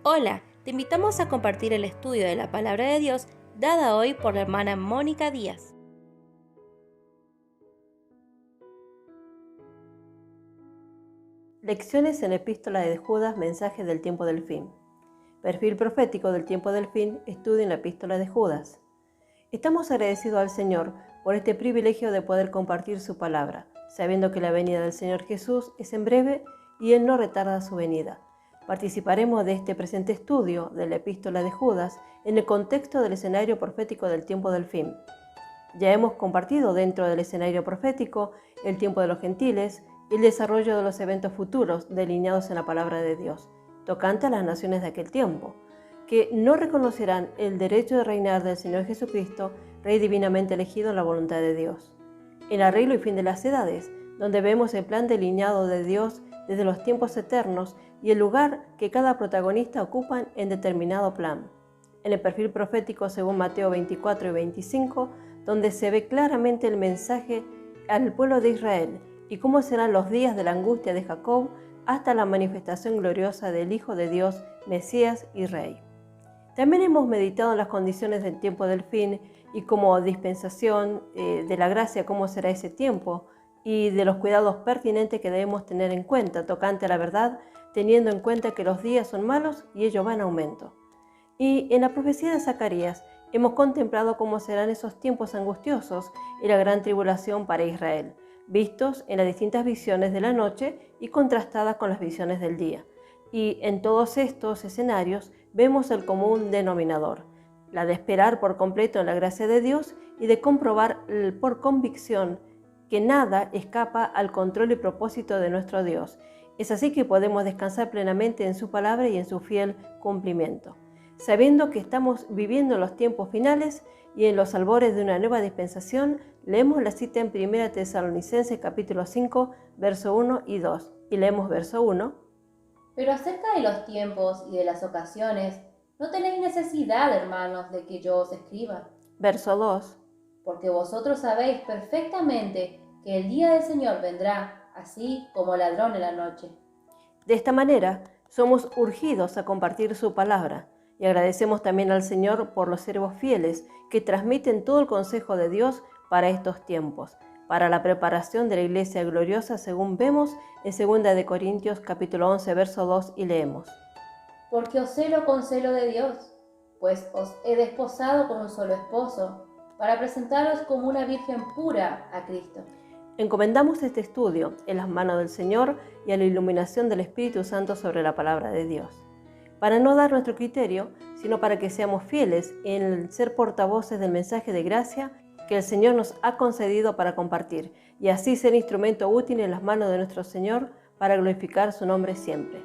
Hola, te invitamos a compartir el estudio de la Palabra de Dios dada hoy por la hermana Mónica Díaz. Lecciones en la Epístola de Judas, mensaje del tiempo del fin. Perfil profético del tiempo del fin, estudio en la Epístola de Judas. Estamos agradecidos al Señor por este privilegio de poder compartir su palabra, sabiendo que la venida del Señor Jesús es en breve y Él no retarda su venida. Participaremos de este presente estudio de la Epístola de Judas en el contexto del escenario profético del tiempo del fin. Ya hemos compartido dentro del escenario profético el tiempo de los gentiles y el desarrollo de los eventos futuros delineados en la palabra de Dios, tocante a las naciones de aquel tiempo, que no reconocerán el derecho de reinar del Señor Jesucristo, Rey divinamente elegido en la voluntad de Dios. En arreglo y fin de las edades, donde vemos el plan delineado de Dios desde los tiempos eternos y el lugar que cada protagonista ocupa en determinado plan. En el perfil profético según Mateo 24 y 25, donde se ve claramente el mensaje al pueblo de Israel y cómo serán los días de la angustia de Jacob hasta la manifestación gloriosa del Hijo de Dios, Mesías y Rey. También hemos meditado en las condiciones del tiempo del fin y como dispensación de la gracia, cómo será ese tiempo y de los cuidados pertinentes que debemos tener en cuenta tocante a la verdad, teniendo en cuenta que los días son malos y ellos van en aumento. Y en la profecía de Zacarías hemos contemplado cómo serán esos tiempos angustiosos y la gran tribulación para Israel, vistos en las distintas visiones de la noche y contrastadas con las visiones del día. Y en todos estos escenarios vemos el común denominador, la de esperar por completo en la gracia de Dios y de comprobar por convicción que nada escapa al control y propósito de nuestro Dios. Es así que podemos descansar plenamente en su palabra y en su fiel cumplimiento. Sabiendo que estamos viviendo los tiempos finales y en los albores de una nueva dispensación, leemos la cita en 1 Tesalonicenses capítulo 5, verso 1 y 2. Y leemos verso 1. Pero acerca de los tiempos y de las ocasiones, no tenéis necesidad, hermanos, de que yo os escriba. Verso 2. Porque vosotros sabéis perfectamente que el día del Señor vendrá, así como ladrón en la noche. De esta manera, somos urgidos a compartir su palabra. Y agradecemos también al Señor por los siervos fieles que transmiten todo el consejo de Dios para estos tiempos, para la preparación de la iglesia gloriosa, según vemos en 2 Corintios capítulo 11, verso 2, y leemos. Porque os celo con celo de Dios, pues os he desposado con un solo esposo, para presentaros como una virgen pura a Cristo. Encomendamos este estudio en las manos del Señor y a la iluminación del Espíritu Santo sobre la palabra de Dios, para no dar nuestro criterio, sino para que seamos fieles en el ser portavoces del mensaje de gracia que el Señor nos ha concedido para compartir, y así ser instrumento útil en las manos de nuestro Señor para glorificar su nombre siempre.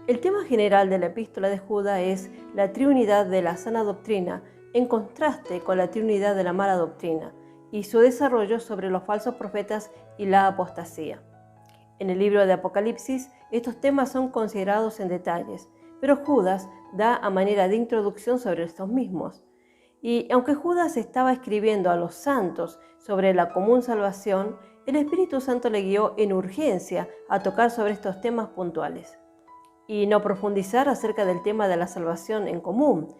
El tema general de la epístola de Judas es la triunidad de la sana doctrina, en contraste con la triunidad de la mala doctrina, y su desarrollo sobre los falsos profetas y la apostasía. En el libro de Apocalipsis, estos temas son considerados en detalles, pero Judas da a manera de introducción sobre estos mismos. Y aunque Judas estaba escribiendo a los santos sobre la común salvación, el Espíritu Santo le guió en urgencia a tocar sobre estos temas puntuales y no profundizar acerca del tema de la salvación en común.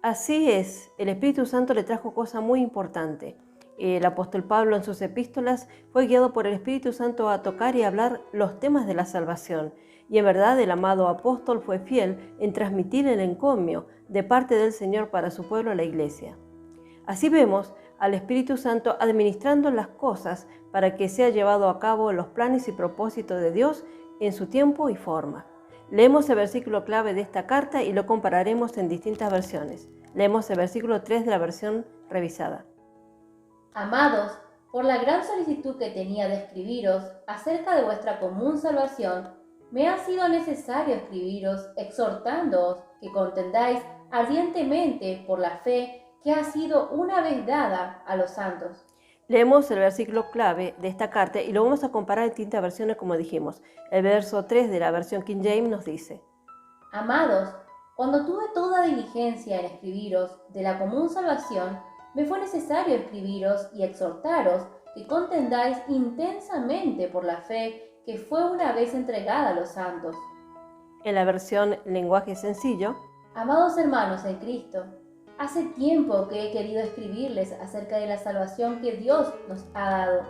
Así es, el Espíritu Santo le trajo cosa muy importante. El apóstol Pablo en sus epístolas fue guiado por el Espíritu Santo a tocar y hablar los temas de la salvación. Y en verdad el amado apóstol fue fiel en transmitir el encomio de parte del Señor para su pueblo, la iglesia. Así vemos al Espíritu Santo administrando las cosas para que sea llevado a cabo los planes y propósitos de Dios en su tiempo y forma. Leemos el versículo clave de esta carta y lo compararemos en distintas versiones. Leemos el versículo 3 de la versión revisada. Amados, por la gran solicitud que tenía de escribiros acerca de vuestra común salvación, me ha sido necesario escribiros exhortándoos que contendáis ardientemente por la fe que ha sido una vez dada a los santos. Leemos el versículo clave de esta carta y lo vamos a comparar en distintas versiones como dijimos. El verso 3 de la versión King James nos dice: Amados, cuando tuve toda diligencia en escribiros de la común salvación, me fue necesario escribiros y exhortaros que contendáis intensamente por la fe que fue una vez entregada a los santos. En la versión lenguaje sencillo, Amados hermanos en Cristo, hace tiempo que he querido escribirles acerca de la salvación que Dios nos ha dado.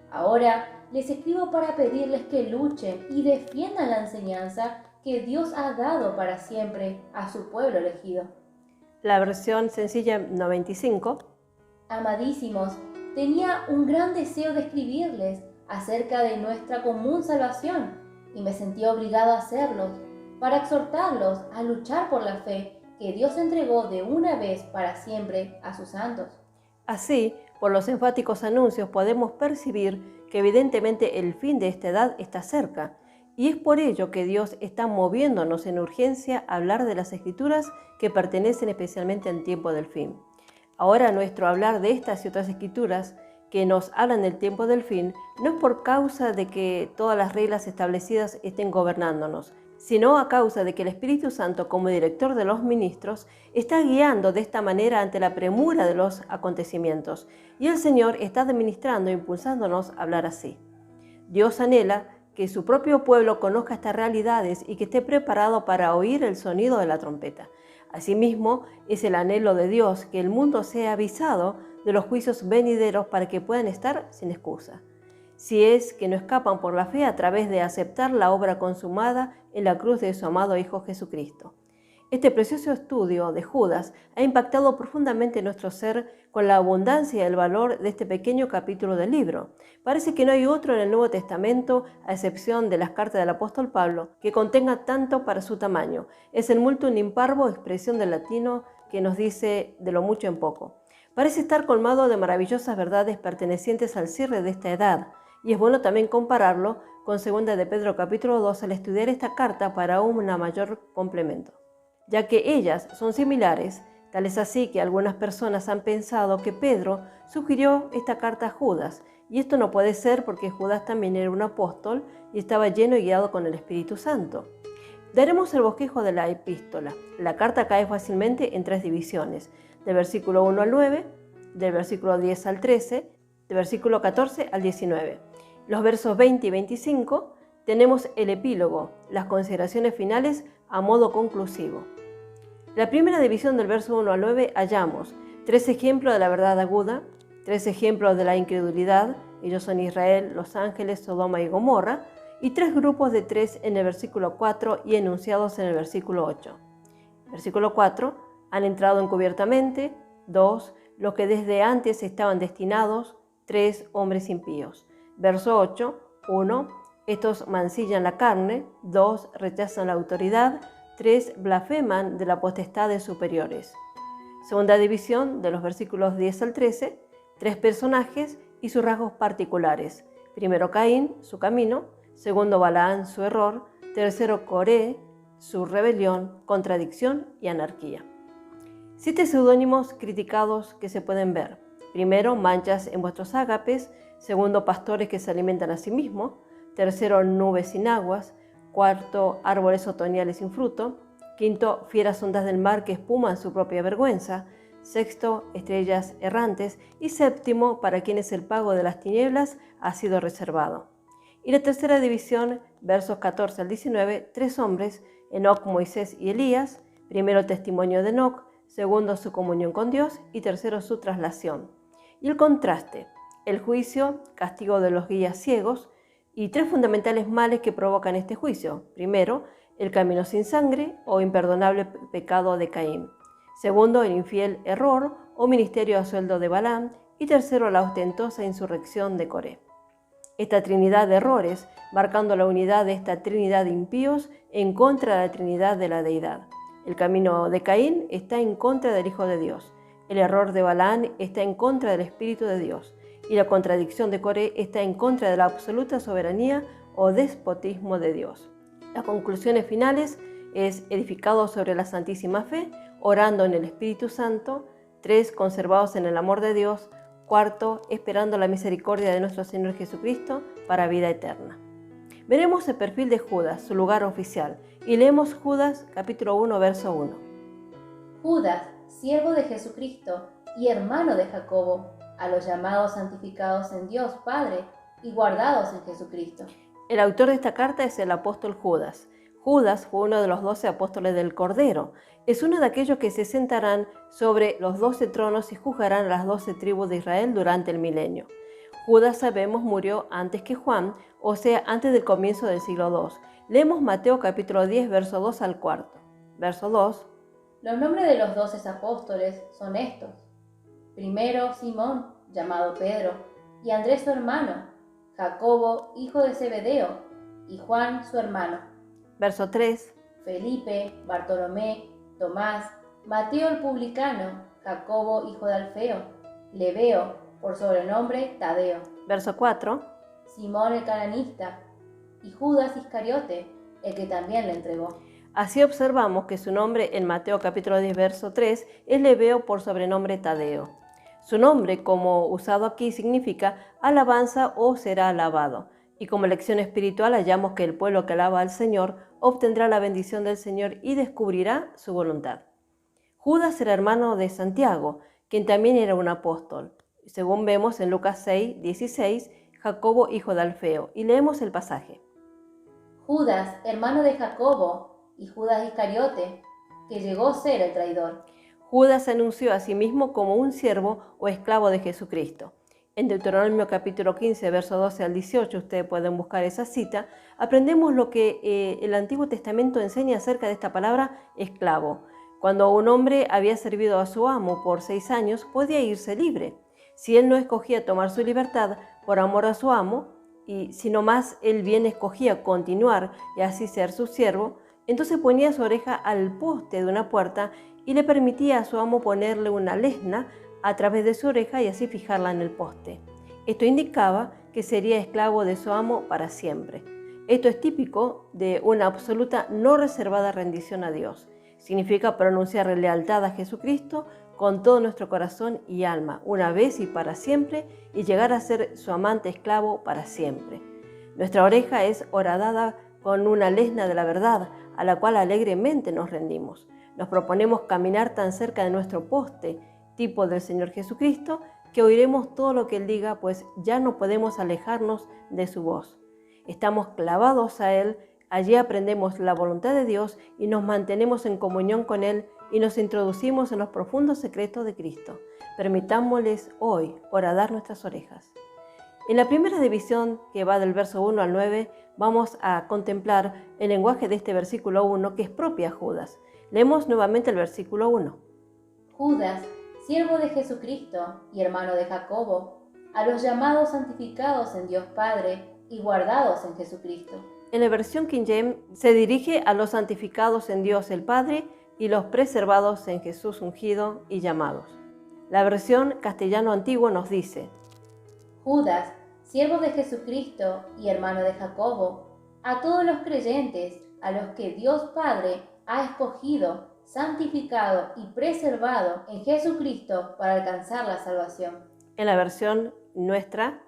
Ahora les escribo para pedirles que luchen y defiendan la enseñanza que Dios ha dado para siempre a su pueblo elegido. la versión sencilla 95, Amadísimos, tenía un gran deseo de escribirles acerca de nuestra común salvación y me sentí obligado a hacerlo para exhortarlos a luchar por la fe que Dios entregó de una vez para siempre a sus santos. Así, por los enfáticos anuncios podemos percibir que evidentemente el fin de esta edad está cerca, y es por ello que Dios está moviéndonos en urgencia a hablar de las Escrituras que pertenecen especialmente al tiempo del fin. Ahora nuestro hablar de estas y otras Escrituras que nos hablan del tiempo del fin no es por causa de que todas las reglas establecidas estén gobernándonos, sino a causa de que el Espíritu Santo, como director de los ministros, está guiando de esta manera ante la premura de los acontecimientos, y el Señor está administrando e impulsándonos a hablar así. Dios anhela que su propio pueblo conozca estas realidades y que esté preparado para oír el sonido de la trompeta. Asimismo, es el anhelo de Dios que el mundo sea avisado de los juicios venideros para que puedan estar sin excusa, si es que no escapan por la fe a través de aceptar la obra consumada en la cruz de su amado Hijo Jesucristo. Este precioso estudio de Judas ha impactado profundamente nuestro ser con la abundancia y el valor de este pequeño capítulo del libro. Parece que no hay otro en el Nuevo Testamento, a excepción de las cartas del apóstol Pablo, que contenga tanto para su tamaño. Es el multum in parvo, expresión del latino que nos dice de lo mucho en poco. Parece estar colmado de maravillosas verdades pertenecientes al cierre de esta edad, y es bueno también compararlo con 2 de Pedro capítulo 2 al estudiar esta carta para un mayor complemento, ya que ellas son similares. Tal es así que algunas personas han pensado que Pedro sugirió esta carta a Judas, y esto no puede ser porque Judas también era un apóstol y estaba lleno y guiado con el Espíritu Santo. Daremos el bosquejo de la epístola. La carta cae fácilmente en 3 divisiones, del versículo 1 al 9, del versículo 10 al 13, del versículo 14 al 19. Los versos 20 y 25 tenemos el epílogo, las consideraciones finales a modo conclusivo. La primera división del verso 1 al 9 hallamos 3 ejemplos de la verdad aguda, 3 ejemplos de la incredulidad, ellos son Israel, los ángeles, Sodoma y Gomorra, y 3 grupos de 3 en el versículo 4 y enunciados en el versículo 8. Versículo 4, han entrado encubiertamente, 2, los que desde antes estaban destinados, 3, hombres impíos. Verso 8, 1, estos mancillan la carne, 2, rechazan la autoridad, 3, blasfeman de las potestades superiores. Segunda división, de los versículos 10 al 13, 3 personajes y sus rasgos particulares. Primero Caín, su camino. Segundo Balaán, su error. Tercero Coré, su rebelión, contradicción y anarquía. 7 seudónimos criticados que se pueden ver. Primero, manchas en vuestros ágapes. Segundo, pastores que se alimentan a sí mismos. Tercero, nubes sin aguas. Cuarto, árboles otoñales sin fruto. Quinto, fieras ondas del mar que espuman su propia vergüenza. Sexto, estrellas errantes. Y séptimo, para quienes el pago de las tinieblas ha sido reservado. Y la tercera división, versos 14 al 19, 3 hombres, Enoc, Moisés y Elías. Primero, el testimonio de Enoc. Segundo, su comunión con Dios. Y tercero, su traslación. Y el contraste, el juicio, castigo de los guías ciegos. Y 3 fundamentales males que provocan este juicio. Primero, el camino sin sangre o imperdonable pecado de Caín. Segundo, el infiel error o ministerio a sueldo de Balaam. Y tercero, la ostentosa insurrección de Coré. Esta trinidad de errores, marcando la unidad de esta trinidad de impíos en contra de la trinidad de la deidad. El camino de Caín está en contra del Hijo de Dios. El error de Balaam está en contra del Espíritu de Dios. Y la contradicción de Coré está en contra de la absoluta soberanía o despotismo de Dios. Las conclusiones finales es edificados sobre la santísima fe, orando en el Espíritu Santo. 3, conservados en el amor de Dios. 4, esperando la misericordia de nuestro Señor Jesucristo para vida eterna. Veremos el perfil de Judas, su lugar oficial, y leemos Judas capítulo 1, verso 1. Judas, siervo de Jesucristo y hermano de Jacobo, a los llamados santificados en Dios Padre y guardados en Jesucristo. El autor de esta carta es el apóstol Judas. Judas fue uno de los 12 apóstoles del Cordero. Es uno de aquellos que se sentarán sobre los 12 tronos y juzgarán a las 12 tribus de Israel durante el milenio. Judas, sabemos, murió antes que Juan, o sea, antes del comienzo del siglo II. Leemos Mateo capítulo 10, verso 2 al 4. Verso 2. Los nombres de los 12 apóstoles son estos. Primero, Simón, llamado Pedro, y Andrés su hermano, Jacobo, hijo de Zebedeo, y Juan su hermano. Verso 3. Felipe, Bartolomé, Tomás, Mateo el publicano, Jacobo, hijo de Alfeo, Lebeo, por sobrenombre Tadeo. Verso 4. Simón el cananista, y Judas Iscariote, el que también le entregó. Así observamos que su nombre en Mateo capítulo 10, verso 3 es Lebeo por sobrenombre Tadeo. Su nombre, como usado aquí, significa alabanza o será alabado. Y como lección espiritual hallamos que el pueblo que alaba al Señor obtendrá la bendición del Señor y descubrirá su voluntad. Judas era hermano de Santiago, quien también era un apóstol. Según vemos en Lucas 6, 16, Jacobo, hijo de Alfeo. Y leemos el pasaje. Judas, hermano de Jacobo, y Judas Iscariote, que llegó a ser el traidor. Judas se anunció a sí mismo como un siervo o esclavo de Jesucristo. En Deuteronomio capítulo 15, verso 12 al 18, ustedes pueden buscar esa cita, aprendemos lo que el Antiguo Testamento enseña acerca de esta palabra esclavo. Cuando un hombre había servido a su amo por 6 años, podía irse libre. Si él no escogía tomar su libertad por amor a su amo, y si no más él bien escogía continuar y así ser su siervo, entonces ponía su oreja al poste de una puerta y le permitía a su amo ponerle una lesna a través de su oreja y así fijarla en el poste. Esto indicaba que sería esclavo de su amo para siempre. Esto es típico de una absoluta no reservada rendición a Dios. Significa pronunciar lealtad a Jesucristo con todo nuestro corazón y alma, una vez y para siempre, y llegar a ser su amante esclavo para siempre. Nuestra oreja es horadada con una lesna de la verdad, a la cual alegremente nos rendimos. Nos proponemos caminar tan cerca de nuestro poste, tipo del Señor Jesucristo, que oiremos todo lo que Él diga, pues ya no podemos alejarnos de su voz. Estamos clavados a Él, allí aprendemos la voluntad de Dios y nos mantenemos en comunión con Él y nos introducimos en los profundos secretos de Cristo. Permitámosles hoy horadar nuestras orejas. En la primera división, que va del verso 1 al 9, vamos a contemplar el lenguaje de este versículo 1 que es propia a Judas. Leemos nuevamente el versículo 1. Jacobo, siervo de Jesucristo y hermano de Jacobo, a los llamados santificados en Dios Padre y guardados en Jesucristo. En la versión King James se dirige a los santificados en Dios el Padre y los preservados en Jesús ungido y llamados. La versión castellano antiguo nos dice: Judas, siervo de Jesucristo y hermano de Jacobo, a todos los creyentes, a los que Dios Padre ha escogido, santificado y preservado en Jesucristo para alcanzar la salvación. En la versión nuestra: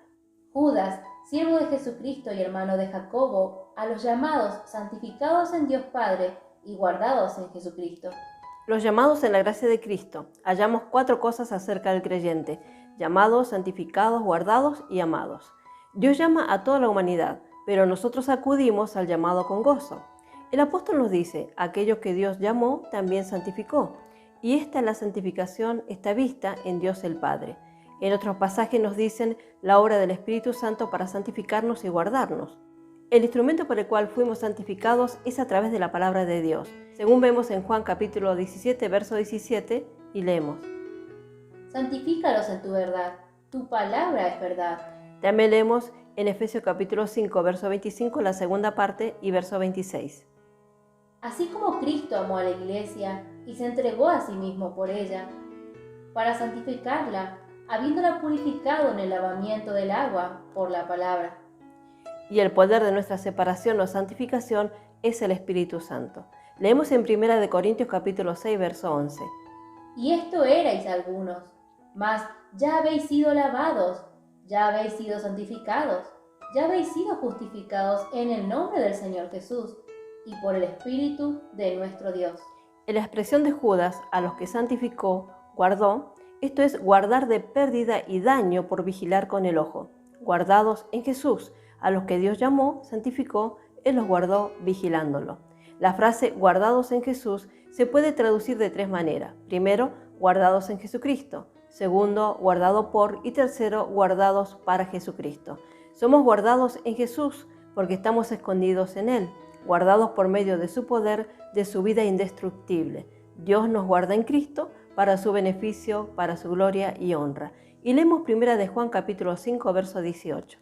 Judas, siervo de Jesucristo y hermano de Jacobo, a los llamados santificados en Dios Padre y guardados en Jesucristo. Los llamados en la gracia de Cristo. Hallamos 4 cosas acerca del creyente: llamados, santificados, guardados y amados. Dios llama a toda la humanidad, pero nosotros acudimos al llamado con gozo. El apóstol nos dice: aquellos que Dios llamó, también santificó. Y esta es la santificación, está vista en Dios el Padre. En otros pasajes nos dicen la obra del Espíritu Santo para santificarnos y guardarnos. El instrumento por el cual fuimos santificados es a través de la palabra de Dios, según vemos en Juan capítulo 17, verso 17, y leemos: Santifícalos en tu verdad, tu palabra es verdad. También leemos en Efesios capítulo 5, verso 25, la segunda parte, y verso 26. Así como Cristo amó a la iglesia y se entregó a sí mismo por ella, para santificarla, habiéndola purificado en el lavamiento del agua por la palabra. Y el poder de nuestra separación o santificación es el Espíritu Santo. Leemos en 1 Corintios capítulo 6, verso 11. Y esto erais algunos, mas ya habéis sido lavados, ya habéis sido santificados, ya habéis sido justificados en el nombre del Señor Jesús y por el Espíritu de nuestro Dios. En la expresión de Judas, a los que santificó, guardó, esto es guardar de pérdida y daño por vigilar con el ojo. Guardados en Jesús, a los que Dios llamó, santificó, Él los guardó vigilándolo. La frase guardados en Jesús se puede traducir de tres maneras. Primero, guardados en Jesucristo. Segundo, guardado por. Y tercero, guardados para Jesucristo. Somos guardados en Jesús porque estamos escondidos en Él, guardados por medio de su poder, de su vida indestructible. Dios nos guarda en Cristo para su beneficio, para su gloria y honra. Y leemos 1 de Juan capítulo 5, verso 18.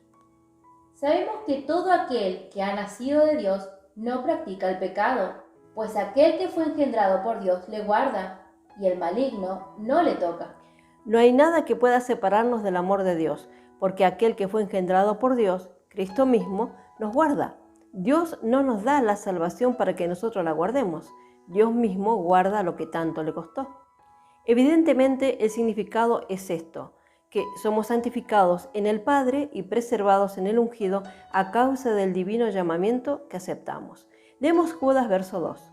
Sabemos que todo aquel que ha nacido de Dios no practica el pecado, pues aquel que fue engendrado por Dios le guarda, y el maligno no le toca. No hay nada que pueda separarnos del amor de Dios, porque aquel que fue engendrado por Dios, Cristo mismo, nos guarda. Dios no nos da la salvación para que nosotros la guardemos. Dios mismo guarda lo que tanto le costó. Evidentemente, el significado es esto, que somos santificados en el Padre y preservados en el ungido a causa del divino llamamiento que aceptamos. Leemos Judas verso 2.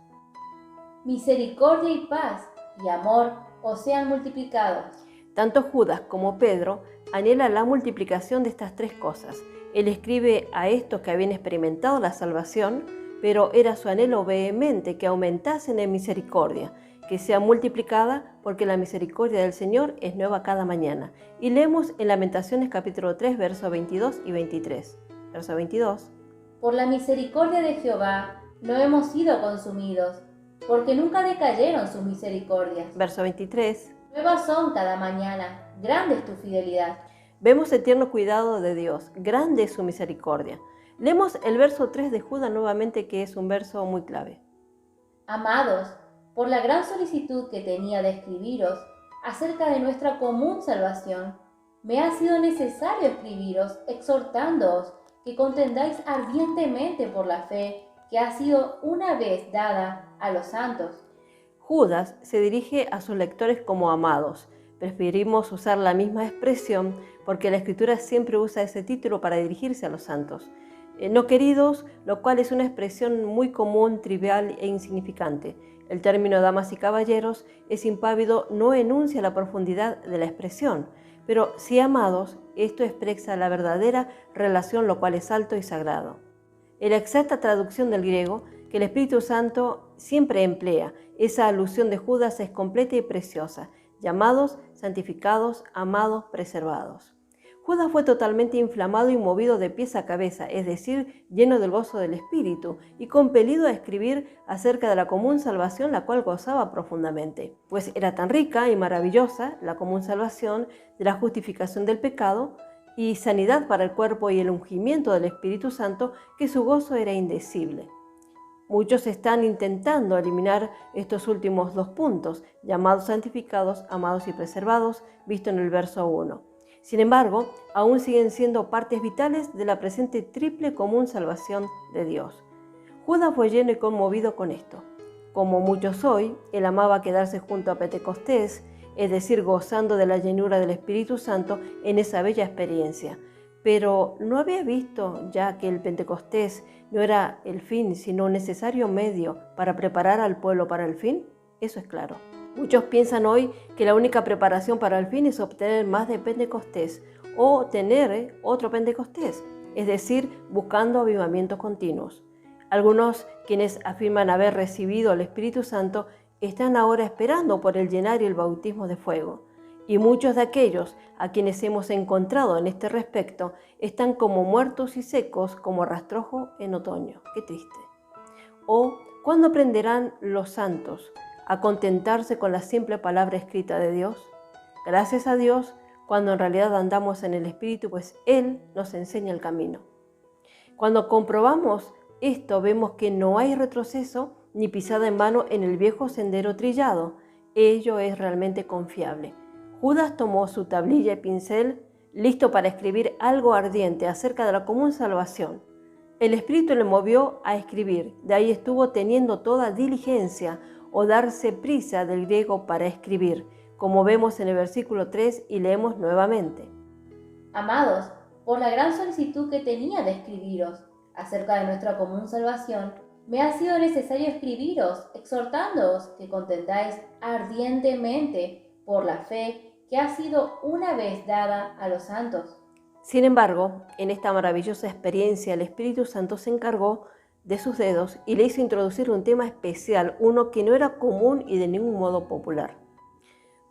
Misericordia y paz y amor os sean multiplicados. Tanto Judas como Pedro anhelan la multiplicación de estas tres cosas. Él escribe a estos que habían experimentado la salvación, pero era su anhelo vehemente que aumentasen en misericordia, que sea multiplicada, porque la misericordia del Señor es nueva cada mañana. Y leemos en Lamentaciones capítulo 3, versos 22 y 23. Verso 22. Por la misericordia de Jehová no hemos sido consumidos, porque nunca decayeron sus misericordias. Verso 23. Nuevas son cada mañana, grande es tu fidelidad. Vemos el tierno cuidado de Dios, grande es su misericordia. Leemos el verso 3 de Judas nuevamente, que es un verso muy clave. Amados, por la gran solicitud que tenía de escribiros acerca de nuestra común salvación, me ha sido necesario escribiros exhortándoos que contendáis ardientemente por la fe que ha sido una vez dada a los santos. Judas se dirige a sus lectores como amados. Preferimos usar la misma expresión porque la Escritura siempre usa ese título para dirigirse a los santos. No queridos, lo cual es una expresión muy común, trivial e insignificante. El término damas y caballeros es impávido, no enuncia la profundidad de la expresión, pero si amados, esto expresa la verdadera relación, lo cual es alto y sagrado. En la exacta traducción del griego, que el Espíritu Santo siempre emplea, esa alusión de Judas es completa y preciosa. Llamados, santificados, amados, preservados. Judas fue totalmente inflamado y movido de pies a cabeza, es decir, lleno del gozo del Espíritu y compelido a escribir acerca de la común salvación, la cual gozaba profundamente, pues era tan rica y maravillosa la común salvación de la justificación del pecado y sanidad para el cuerpo y el ungimiento del Espíritu Santo, que su gozo era indecible. Muchos están intentando eliminar estos últimos dos puntos, llamados santificados, amados y preservados, visto en el verso 1. Sin embargo, aún siguen siendo partes vitales de la presente triple común salvación de Dios. Judas fue lleno y conmovido con esto. Como muchos hoy, él amaba quedarse junto a Pentecostés, es decir, gozando de la llenura del Espíritu Santo en esa bella experiencia. Pero ¿no había visto ya que el Pentecostés no era el fin, sino un necesario medio para preparar al pueblo para el fin? Eso es claro. Muchos piensan hoy que la única preparación para el fin es obtener más de Pentecostés o tener otro Pentecostés, es decir, buscando avivamientos continuos. Algunos, quienes afirman haber recibido el Espíritu Santo, están ahora esperando por el llenar y el bautismo de fuego. Y muchos de aquellos a quienes hemos encontrado en este respecto están como muertos y secos como rastrojo en otoño. ¡Qué triste! ¿O cuándo aprenderán los santos a contentarse con la simple palabra escrita de Dios? Gracias a Dios, cuando en realidad andamos en el Espíritu, pues Él nos enseña el camino. Cuando comprobamos esto, vemos que no hay retroceso ni pisada en vano en el viejo sendero trillado. Ello es realmente confiable. Judas tomó su tablilla y pincel, listo para escribir algo ardiente acerca de la común salvación. El Espíritu le movió a escribir, de ahí estuvo teniendo toda diligencia o darse prisa del griego para escribir, como vemos en el versículo 3 y leemos nuevamente. Amados, por la gran solicitud que tenía de escribiros acerca de nuestra común salvación, me ha sido necesario escribiros, exhortándoos que contendáis ardientemente por la fe que ha sido una vez dada a los santos. Sin embargo, en esta maravillosa experiencia el Espíritu Santo se encargó de sus dedos y le hizo introducir un tema especial, uno que no era común y de ningún modo popular.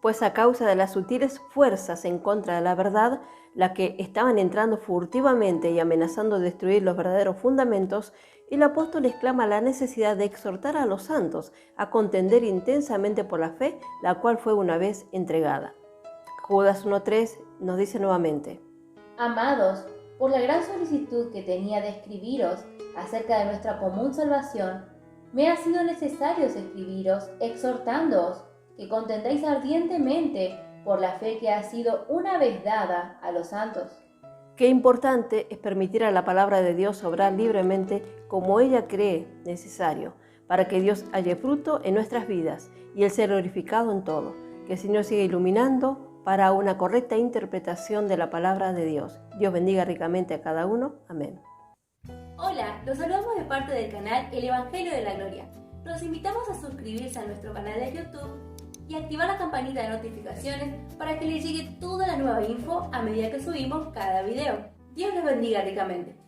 Pues a causa de las sutiles fuerzas en contra de la verdad, la que estaban entrando furtivamente y amenazando destruir los verdaderos fundamentos, el apóstol exclama la necesidad de exhortar a los santos a contender intensamente por la fe, la cual fue una vez entregada. Judas 1:3 nos dice nuevamente: Amados, por la gran solicitud que tenía de escribiros acerca de nuestra común salvación, me ha sido necesario escribiros exhortándoos que contendáis ardientemente por la fe que ha sido una vez dada a los santos. Qué importante es permitir a la palabra de Dios obrar libremente como ella cree necesario, para que Dios halle fruto en nuestras vidas y Él sea glorificado en todo. Que el Señor siga iluminando para una correcta interpretación de la palabra de Dios. Dios bendiga ricamente a cada uno. Amén. Hola, los saludamos de parte del canal El Evangelio de la Gloria. Los invitamos a suscribirse a nuestro canal de YouTube y activar la campanita de notificaciones para que les llegue toda la nueva info a medida que subimos cada video. Dios les bendiga ricamente.